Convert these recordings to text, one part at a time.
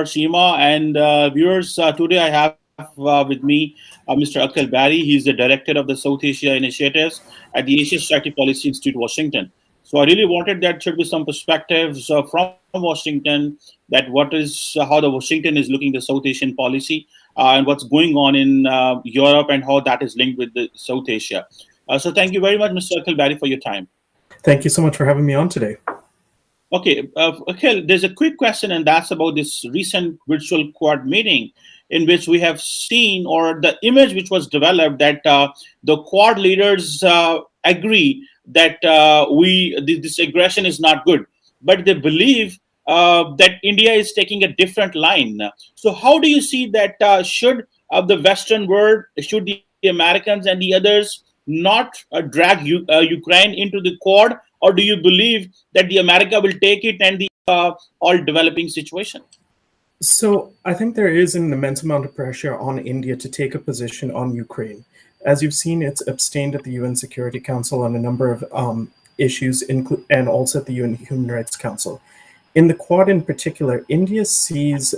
Seema and viewers. Today I have with me Mr. Akhil Bari. He's the director of the South Asia Initiatives at the Asia Strategy Policy Institute, Washington. So I really wanted that should be some perspectives from Washington that what is how the Washington is looking the South Asian policy and what's going on in Europe and how that is linked with the South Asia. So thank you very much, Mr. Akhil Bari, for your time. Thank you so much for having me on today. Okay, there's a quick question, and that's about this recent virtual Quad meeting, in which we have seen, or the image which was developed, that the Quad leaders agree that this aggression is not good, but they believe that India is taking a different line. So, how do you see that? Should the Western world, should the Americans and the others not drag Ukraine into the Quad, or do you believe that the America will take it and the all developing situation? So I think there is an immense amount of pressure on India to take a position on Ukraine. As you've seen, it's abstained at the UN Security Council on a number of issues, and also at the UN Human Rights Council. In the Quad in particular, India sees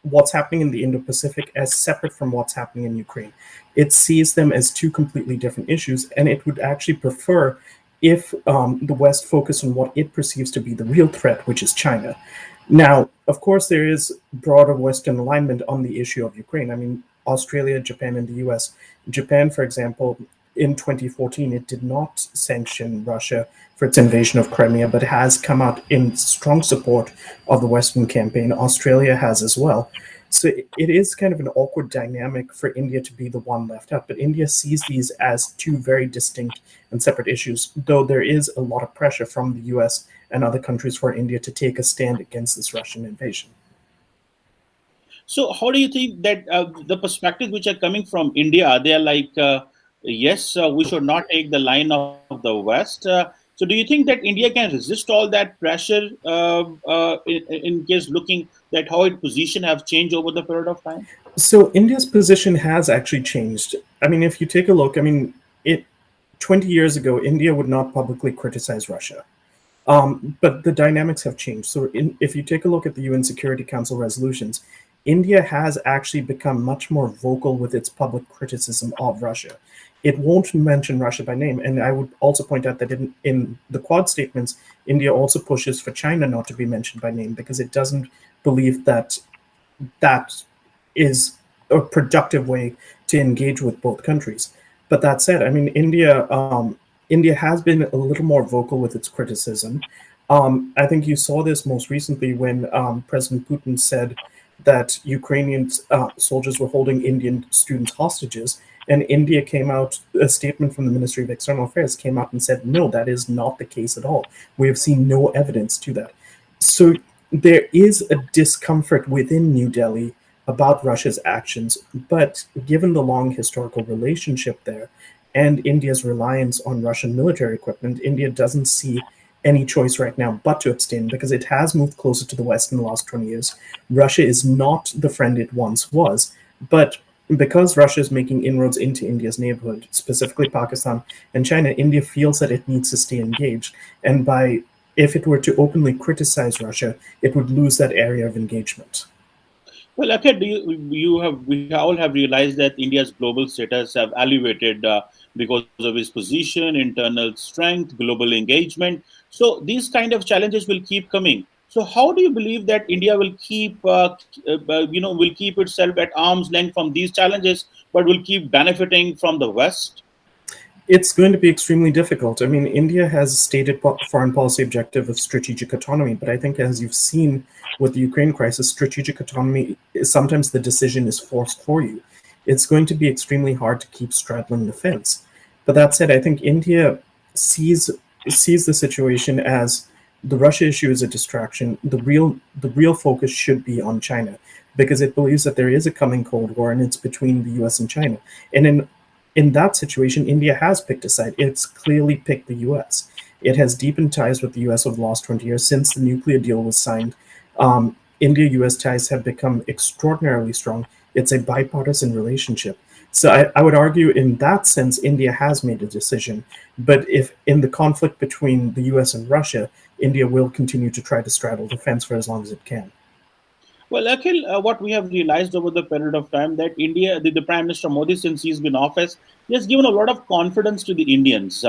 what's happening in the Indo-Pacific as separate from what's happening in Ukraine. It sees them as two completely different issues, and it would actually prefer if the West focused on what it perceives to be the real threat, which is China. Now, of course, there is broader Western alignment on the issue of Ukraine. I mean, Australia, Japan, and the US. Japan, for example, in 2014, it did not sanction Russia for its invasion of Crimea, but has come out in strong support of the Western campaign. Australia has as well. So it is kind of an awkward dynamic for India to be the one left out, but India sees these as two very distinct and separate issues, though there is a lot of pressure from the US and other countries for India to take a stand against this Russian invasion. So, how do you think that the perspectives which are coming from India, they are like, yes, we should not take the line of the West. So, do you think that India can resist all that pressure in case looking that how its position have changed over the period of time? So India's position has actually changed. I mean, if you take a look, I mean, 20 years ago, India would not publicly criticize Russia. But the dynamics have changed. So if you take a look at the UN Security Council resolutions, India has actually become much more vocal with its public criticism of Russia. It won't mention Russia by name. And I would also point out that in the Quad statements, India also pushes for China not to be mentioned by name because it doesn't believe that that is a productive way to engage with both countries. But that said, I mean, India has been a little more vocal with its criticism. I think you saw this most recently when President Putin said that Ukrainian soldiers were holding Indian students hostages, and India came out, a statement from the Ministry of External Affairs came out and said, no, that is not the case at all. We have seen no evidence to that. So there is a discomfort within New Delhi about Russia's actions, but given the long historical relationship there and India's reliance on Russian military equipment, India doesn't see any choice right now but to abstain because it has moved closer to the West in the last 20 years. Russia is not the friend it once was, but because Russia is making inroads into India's neighborhood, specifically Pakistan and China, India feels that it needs to stay engaged. And if it were to openly criticize Russia, it would lose that area of engagement. Well, okay, we all have realized that India's global status have elevated because of its position, internal strength, global engagement. So these kind of challenges will keep coming. So how do you believe that India will will keep itself at arm's length from these challenges, but will keep benefiting from the West? It's going to be extremely difficult. I mean, India has a stated foreign policy objective of strategic autonomy, but I think as you've seen with the Ukraine crisis, strategic autonomy, sometimes the decision is forced for you. It's going to be extremely hard to keep straddling the fence. But that said, I think India sees the situation as the Russia issue is a distraction. The real focus should be on China because it believes that there is a coming Cold War and it's between the US and China. And in that situation, India has picked a side. It's clearly picked the US. It has deepened ties with the US over the last 20 years since the nuclear deal was signed. India-US ties have become extraordinarily strong. It's a bipartisan relationship. So I would argue in that sense, India has made a decision. But if in the conflict between the US and Russia, India will continue to try to straddle the fence for as long as it can. Well, Akhil, what we have realized over the period of time that India, the Prime Minister Modi, since he's been in office, he has given a lot of confidence to the Indians.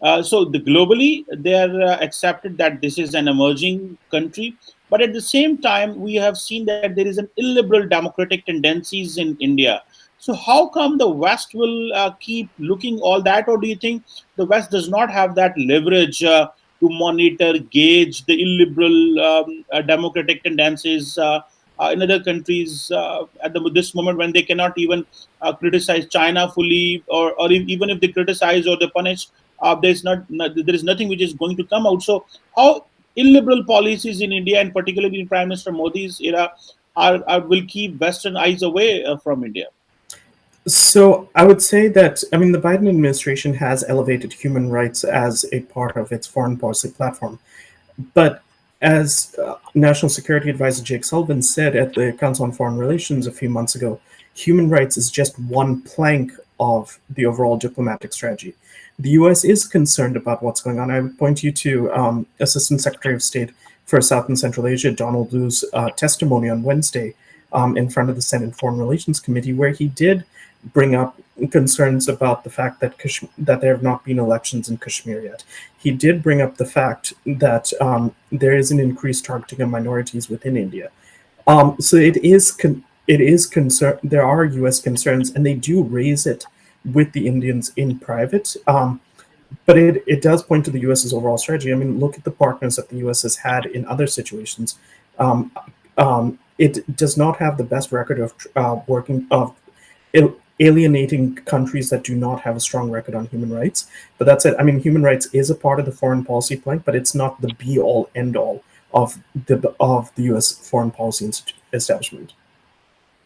Globally, they are accepted that this is an emerging country, but at the same time, we have seen that there is an illiberal democratic tendencies in India. So, how come the West will keep looking all that, or do you think the West does not have that leverage to monitor, gauge the illiberal democratic tendencies? In other countries at this moment when they cannot even criticize China fully, or even if they criticize or they punish, there is nothing which is going to come out. So how illiberal policies in India and particularly in Prime Minister Modi's era will keep Western eyes away from India? So I would say that, I mean, the Biden administration has elevated human rights as a part of its foreign policy platform. But as National Security Advisor Jake Sullivan said at the Council on Foreign Relations a few months ago, human rights is just one plank of the overall diplomatic strategy. The US is concerned about what's going on. I would point you to Assistant Secretary of State for South and Central Asia, Donald Lu's testimony on Wednesday in front of the Senate Foreign Relations Committee, where he did bring up concerns about the fact that that there have not been elections in Kashmir yet. He did bring up the fact that there is an increased targeting of minorities within India. So it is concern. There are U.S. concerns, and they do raise it with the Indians in private. But it does point to the U.S.'s overall strategy. I mean, look at the partners that the U.S. has had in other situations. It does not have the best record of alienating countries that do not have a strong record on human rights. But that's it. I mean, human rights is a part of the foreign policy plank, but it's not the be-all, end-all of the U.S. foreign policy establishment.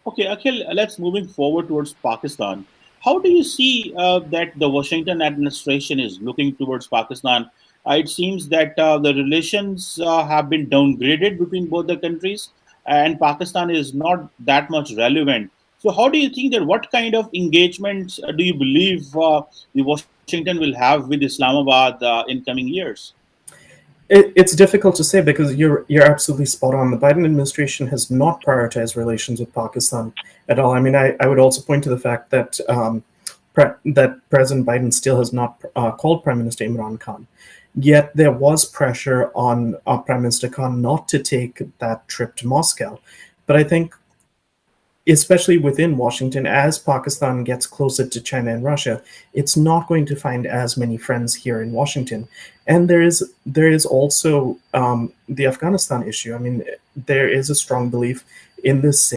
Okay, Akhil, let's moving forward towards Pakistan. How do you see that the Washington administration is looking towards Pakistan? It seems that the relations have been downgraded between both the countries, and Pakistan is not that much relevant. So, how do you think that? What kind of engagements do you believe the Washington will have with Islamabad in coming years? It's difficult to say because you're absolutely spot on. The Biden administration has not prioritized relations with Pakistan at all. I mean, I would also point to the fact that that President Biden still has not called Prime Minister Imran Khan. Yet there was pressure on Prime Minister Khan not to take that trip to Moscow. But I think, especially within Washington, as Pakistan gets closer to China and Russia, it's not going to find as many friends here in Washington. And there is also the Afghanistan issue. I mean, there is a strong belief in this